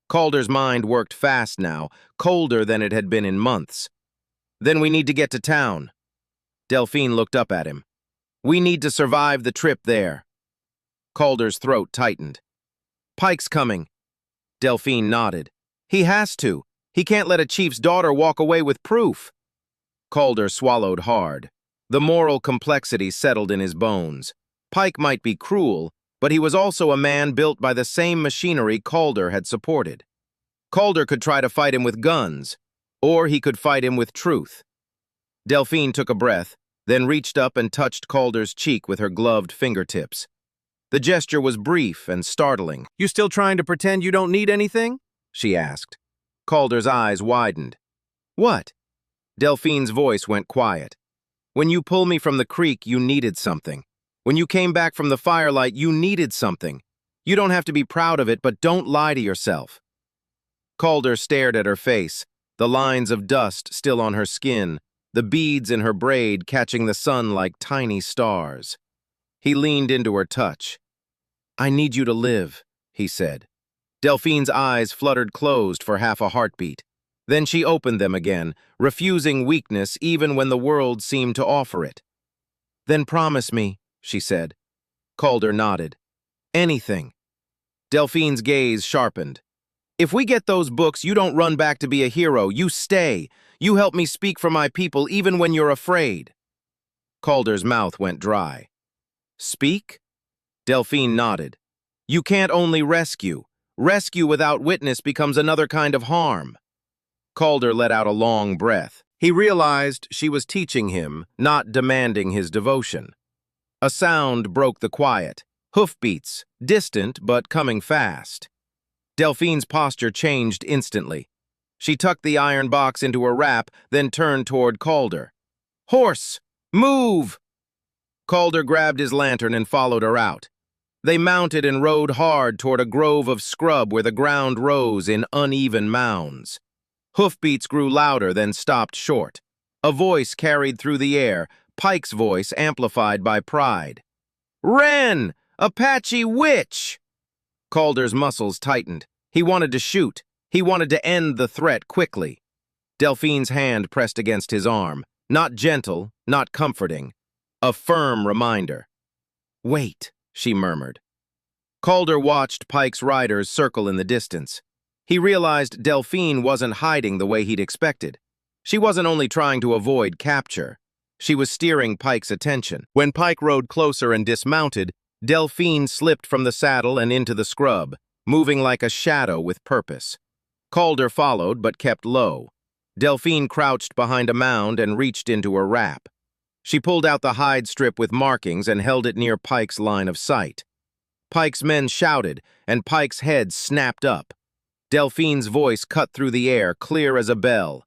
Calder's mind worked fast now, colder than it had been in months. Then we need to get to town. Delphine looked up at him. We need to survive the trip there. Calder's throat tightened. Pike's coming. Delphine nodded. He has to. He can't let a chief's daughter walk away with proof. Calder swallowed hard. The moral complexity settled in his bones. Pike might be cruel, but he was also a man built by the same machinery Calder had supported. Calder could try to fight him with guns, or he could fight him with truth. Delphine took a breath, then reached up and touched Calder's cheek with her gloved fingertips. The gesture was brief and startling. "You still trying to pretend you don't need anything?" she asked. Calder's eyes widened. "What?" Delphine's voice went quiet. "When you pulled me from the creek, you needed something. When you came back from the firelight, you needed something. You don't have to be proud of it, but don't lie to yourself." Calder stared at her face, the lines of dust still on her skin, the beads in her braid catching the sun like tiny stars. He leaned into her touch. "I need you to live," he said. Delphine's eyes fluttered closed for half a heartbeat. Then she opened them again, refusing weakness even when the world seemed to offer it. "Then promise me," she said. Calder nodded. "Anything." Delphine's gaze sharpened. "If we get those books, you don't run back to be a hero. You stay. You help me speak for my people even when you're afraid." Calder's mouth went dry. "Speak?" Delphine nodded. "You can't only rescue. Rescue without witness becomes another kind of harm." Calder let out a long breath. He realized she was teaching him, not demanding his devotion. A sound broke the quiet. Hoofbeats, distant but coming fast. Delphine's posture changed instantly. She tucked the iron box into her wrap, then turned toward Calder. "Horse! Move!" Calder grabbed his lantern and followed her out. They mounted and rode hard toward a grove of scrub where the ground rose in uneven mounds. Hoofbeats grew louder, then stopped short. A voice carried through the air, Pike's voice amplified by pride. "Wren! Apache witch!" Calder's muscles tightened. He wanted to shoot. He wanted to end the threat quickly. Delphine's hand pressed against his arm. Not gentle, not comforting. A firm reminder. "Wait," she murmured. Calder watched Pike's riders circle in the distance. He realized Delphine wasn't hiding the way he'd expected. She wasn't only trying to avoid capture. She was steering Pike's attention. When Pike rode closer and dismounted, Delphine slipped from the saddle and into the scrub, moving like a shadow with purpose. Calder followed, but kept low. Delphine crouched behind a mound and reached into her wrap. She pulled out the hide strip with markings and held it near Pike's line of sight. Pike's men shouted, and Pike's head snapped up. Delphine's voice cut through the air, clear as a bell.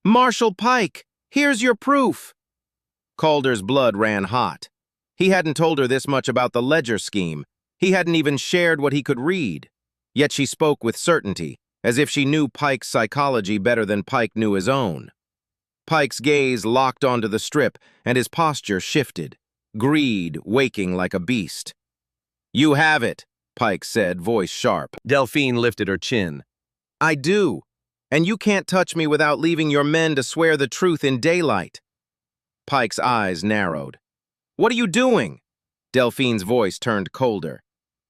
"Marshal Pike, here's your proof!" Calder's blood ran hot. He hadn't told her this much about the ledger scheme. He hadn't even shared what he could read. Yet she spoke with certainty, as if she knew Pike's psychology better than Pike knew his own. Pike's gaze locked onto the strip, and his posture shifted, greed waking like a beast. "You have it," Pike said, voice sharp. Delphine lifted her chin. "I do, and you can't touch me without leaving your men to swear the truth in daylight." Pike's eyes narrowed. "What are you doing?" Delphine's voice turned colder.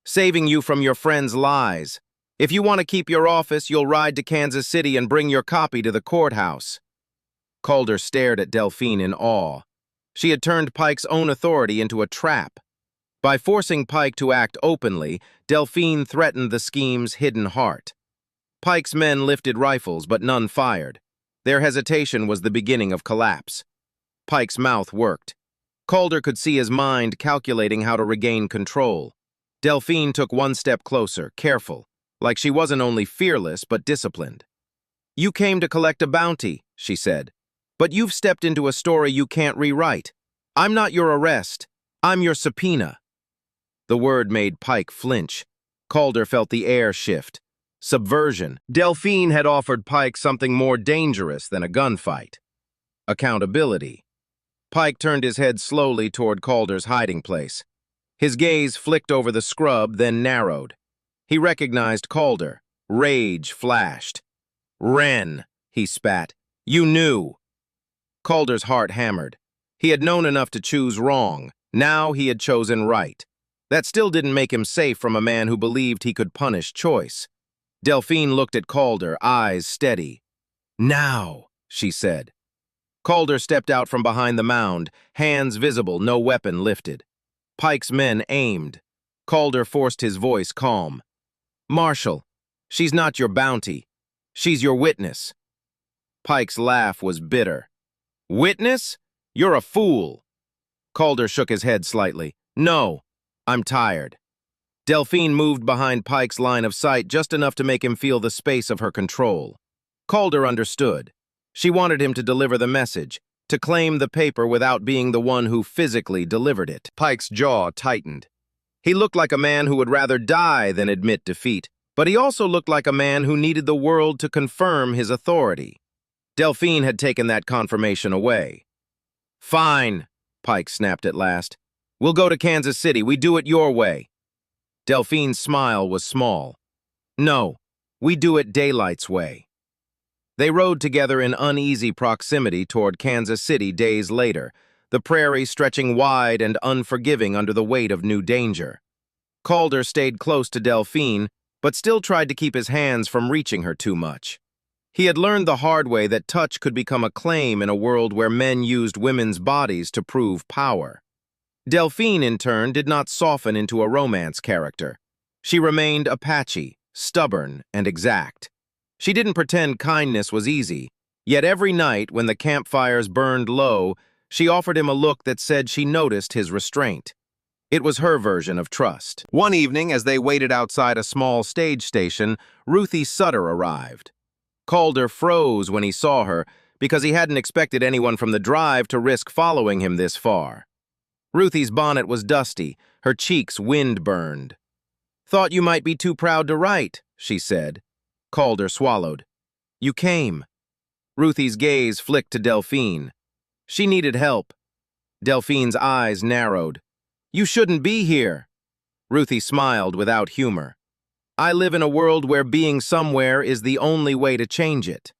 "Saving you from your friend's lies. If you want to keep your office, you'll ride to Kansas City and bring your copy to the courthouse." Calder stared at Delphine in awe. She had turned Pike's own authority into a trap. By forcing Pike to act openly, Delphine threatened the scheme's hidden heart. Pike's men lifted rifles, but none fired. Their hesitation was the beginning of collapse. Pike's mouth worked. Calder could see his mind calculating how to regain control. Delphine took one step closer, careful, like she wasn't only fearless but disciplined. "You came to collect a bounty," she said, "but you've stepped into a story you can't rewrite. I'm not your arrest. I'm your subpoena." The word made Pike flinch. Calder felt the air shift. Subversion. Delphine had offered Pike something more dangerous than a gunfight. Accountability. Pike turned his head slowly toward Calder's hiding place. His gaze flicked over the scrub, then narrowed. He recognized Calder. Rage flashed. "Wren," he spat. "You knew." Calder's heart hammered. He had known enough to choose wrong. Now he had chosen right. That still didn't make him safe from a man who believed he could punish choice. Delphine looked at Calder, eyes steady. "Now," she said. Calder stepped out from behind the mound, hands visible, no weapon lifted. Pike's men aimed. Calder forced his voice calm. "Marshal, she's not your bounty. She's your witness." Pike's laugh was bitter. "Witness? You're a fool." Calder shook his head slightly. "No, I'm tired." Delphine moved behind Pike's line of sight just enough to make him feel the space of her control. Calder understood. She wanted him to deliver the message, to claim the paper without being the one who physically delivered it. Pike's jaw tightened. He looked like a man who would rather die than admit defeat, but he also looked like a man who needed the world to confirm his authority. Delphine had taken that confirmation away. "Fine," Pike snapped at last. "We'll go to Kansas City. We do it your way." Delphine's smile was small. "No, we do it Daylight's way." They rode together in uneasy proximity toward Kansas City days later, the prairie stretching wide and unforgiving under the weight of new danger. Calder stayed close to Delphine, but still tried to keep his hands from reaching her too much. He had learned the hard way that touch could become a claim in a world where men used women's bodies to prove power. Delphine, in turn, did not soften into a romance character. She remained Apache, stubborn and exact. She didn't pretend kindness was easy, yet every night when the campfires burned low, she offered him a look that said she noticed his restraint. It was her version of trust. One evening, as they waited outside a small stage station, Ruthie Sutter arrived. Calder froze when he saw her because he hadn't expected anyone from the drive to risk following him this far. Ruthie's bonnet was dusty, her cheeks wind-burned. "Thought you might be too proud to write," she said. Calder swallowed. "You came." Ruthie's gaze flicked to Delphine. She needed help. Delphine's eyes narrowed. "You shouldn't be here." Ruthie smiled without humor. "I live in a world where being somewhere is the only way to change it."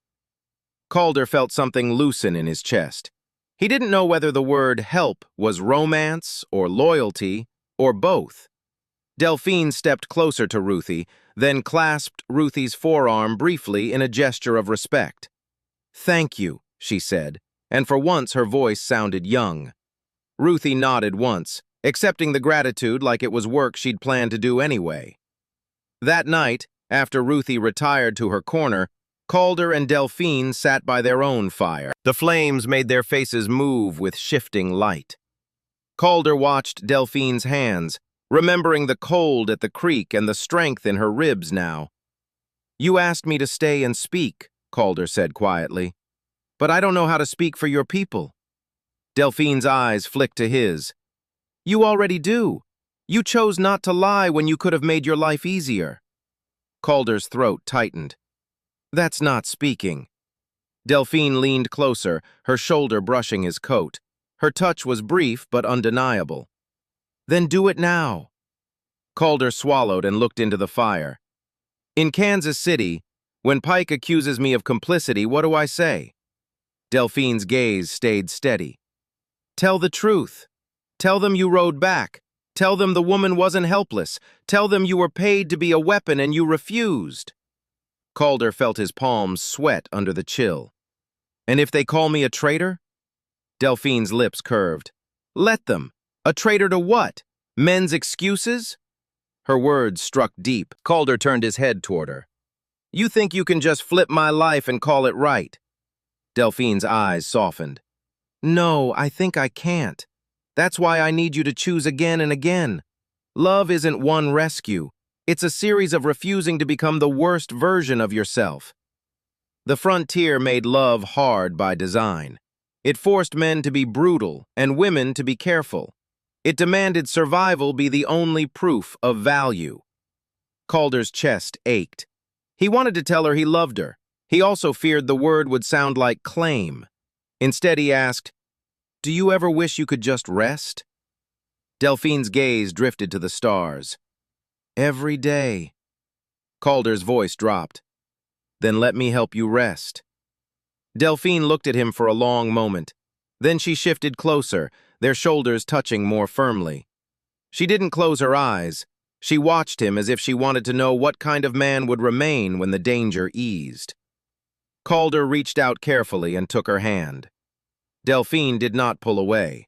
Calder felt something loosen in his chest. He didn't know whether the word help was romance or loyalty or both. Delphine stepped closer to Ruthie, then clasped Ruthie's forearm briefly in a gesture of respect. "Thank you," she said, and for once her voice sounded young. Ruthie nodded once, accepting the gratitude like it was work she'd planned to do anyway. That night, after Ruthie retired to her corner, Calder and Delphine sat by their own fire. The flames made their faces move with shifting light. Calder watched Delphine's hands, remembering the cold at the creek and the strength in her ribs now. "You asked me to stay and speak," Calder said quietly. "But I don't know how to speak for your people." Delphine's eyes flicked to his. "You already do. You chose not to lie when you could have made your life easier." Calder's throat tightened. "That's not speaking." Delphine leaned closer, her shoulder brushing his coat. Her touch was brief but undeniable. "Then do it now." Calder swallowed and looked into the fire. "In Kansas City, when Pike accuses me of complicity, what do I say?" Delphine's gaze stayed steady. "Tell the truth. Tell them you rode back. Tell them the woman wasn't helpless. Tell them you were paid to be a weapon and you refused." Calder felt his palms sweat under the chill. "And if they call me a traitor?" Delphine's lips curved. "Let them. A traitor to what? Men's excuses?" Her words struck deep. Calder turned his head toward her. "You think you can just flip my life and call it right?" Delphine's eyes softened. "No, I think I can't. That's why I need you to choose again and again. Love isn't one rescue. It's a series of refusing to become the worst version of yourself." The frontier made love hard by design. It forced men to be brutal and women to be careful. It demanded survival be the only proof of value. Calder's chest ached. He wanted to tell her he loved her. He also feared the word would sound like claim. Instead, he asked, "Do you ever wish you could just rest?" Delphine's gaze drifted to the stars. "Every day." Calder's voice dropped. "Then let me help you rest." Delphine looked at him for a long moment. Then she shifted closer, their shoulders touching more firmly. She didn't close her eyes. She watched him as if she wanted to know what kind of man would remain when the danger eased. Calder reached out carefully and took her hand. Delphine did not pull away.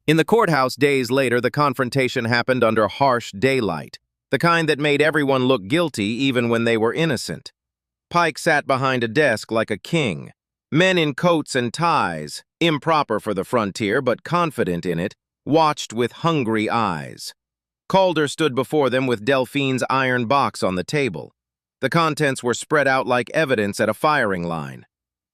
In the courthouse days later, the confrontation happened under harsh daylight, the kind that made everyone look guilty even when they were innocent. Pike sat behind a desk like a king. Men in coats and ties, improper for the frontier but confident in it, watched with hungry eyes. Calder stood before them with Delphine's iron box on the table. The contents were spread out like evidence at a firing line.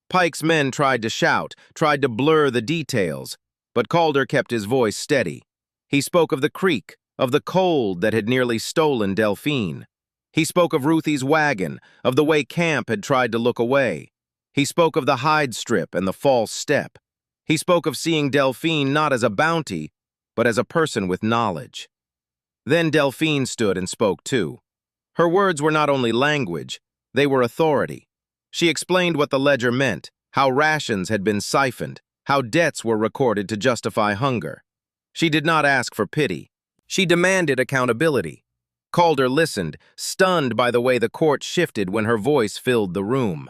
Pike's men tried to shout, tried to blur the details, but Calder kept his voice steady. He spoke of the creek, of the cold that had nearly stolen Delphine. He spoke of Ruthie's wagon, of the way Camp had tried to look away. He spoke of the hide strip and the false step. He spoke of seeing Delphine not as a bounty, but as a person with knowledge. Then Delphine stood and spoke too. Her words were not only language, they were authority. She explained what the ledger meant, how rations had been siphoned, how debts were recorded to justify hunger. She did not ask for pity. She demanded accountability. Calder listened, stunned by the way the court shifted when her voice filled the room.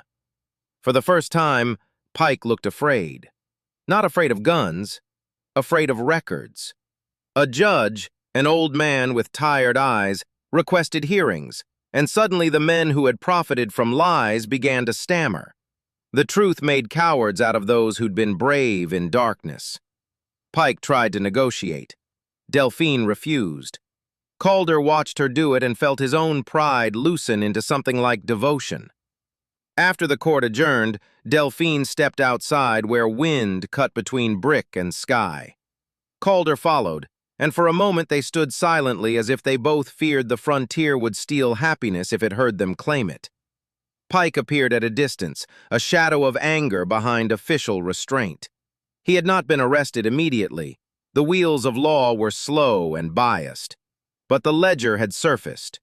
For the first time, Pike looked afraid. Not afraid of guns, afraid of records. A judge, an old man with tired eyes, requested hearings, and suddenly the men who had profited from lies began to stammer. The truth made cowards out of those who'd been brave in darkness. Pike tried to negotiate. Delphine refused. Calder watched her do it and felt his own pride loosen into something like devotion. After the court adjourned, Delphine stepped outside where wind cut between brick and sky. Calder followed, and for a moment they stood silently as if they both feared the frontier would steal happiness if it heard them claim it. Pike appeared at a distance, a shadow of anger behind official restraint. He had not been arrested immediately. The wheels of law were slow and biased. But the ledger had surfaced.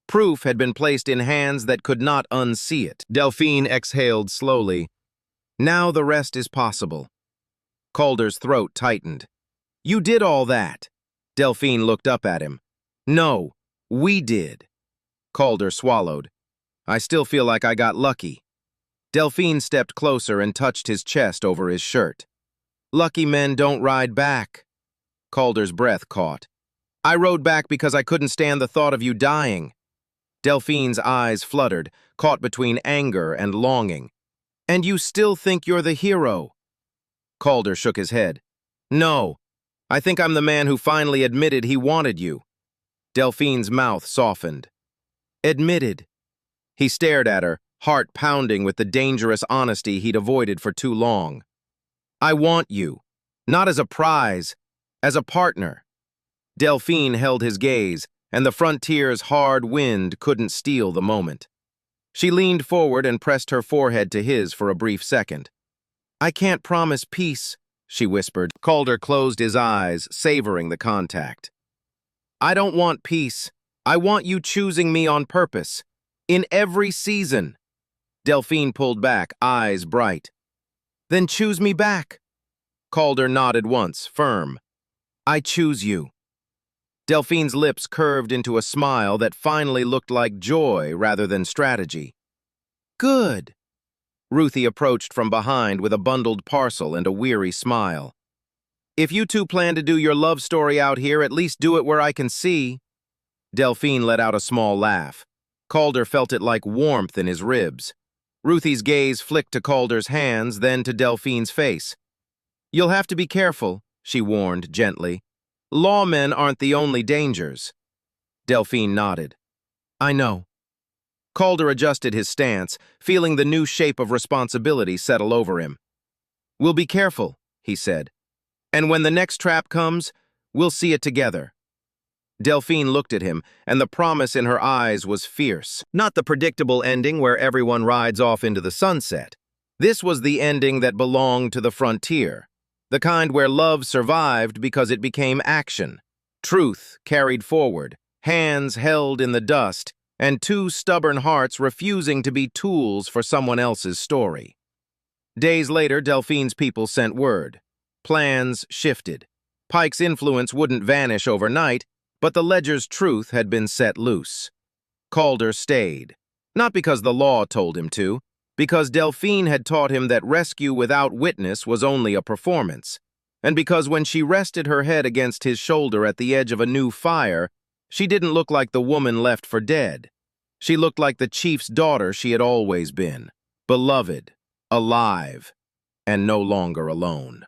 Proof had been placed in hands that could not unsee it. Delphine exhaled slowly. Now the rest is possible. Calder's throat tightened. You did all that. Delphine looked up at him. No, we did. Calder swallowed. I still feel like I got lucky. Delphine stepped closer and touched his chest over his shirt. Lucky men don't ride back. Calder's breath caught. I rode back because I couldn't stand the thought of you dying. Delphine's eyes fluttered, caught between anger and longing. And you still think you're the hero? Calder shook his head. No, I think I'm the man who finally admitted he wanted you. Delphine's mouth softened. Admitted. He stared at her, heart pounding with the dangerous honesty he'd avoided for too long. I want you, not as a prize, as a partner. Delphine held his gaze, and the frontier's hard wind couldn't steal the moment. She leaned forward and pressed her forehead to his for a brief second. I can't promise peace, she whispered. Calder closed his eyes, savoring the contact. I don't want peace. I want you choosing me on purpose. In every season. Delphine pulled back, eyes bright. Then choose me back. Calder nodded once, firm. I choose you. Delphine's lips curved into a smile that finally looked like joy rather than strategy. Good. Ruthie approached from behind with a bundled parcel and a weary smile. If you two plan to do your love story out here, at least do it where I can see. Delphine let out a small laugh. Calder felt it like warmth in his ribs. Ruthie's gaze flicked to Calder's hands, then to Delphine's face. You'll have to be careful, she warned gently. Lawmen aren't the only dangers. Delphine nodded. I know. Calder adjusted his stance, feeling the new shape of responsibility settle over him. We'll be careful, he said. And when the next trap comes, we'll see it together. Delphine looked at him, and the promise in her eyes was fierce. Not the predictable ending where everyone rides off into the sunset. This was the ending that belonged to the frontier. The kind where love survived because it became action. Truth carried forward, hands held in the dust, and two stubborn hearts refusing to be tools for someone else's story. Days later, Delphine's people sent word. Plans shifted. Pike's influence wouldn't vanish overnight, but the ledger's truth had been set loose. Calder stayed, not because the law told him to, because Delphine had taught him that rescue without witness was only a performance, and because when she rested her head against his shoulder at the edge of a new fire, she didn't look like the woman left for dead. She looked like the chief's daughter she had always been, beloved, alive, and no longer alone.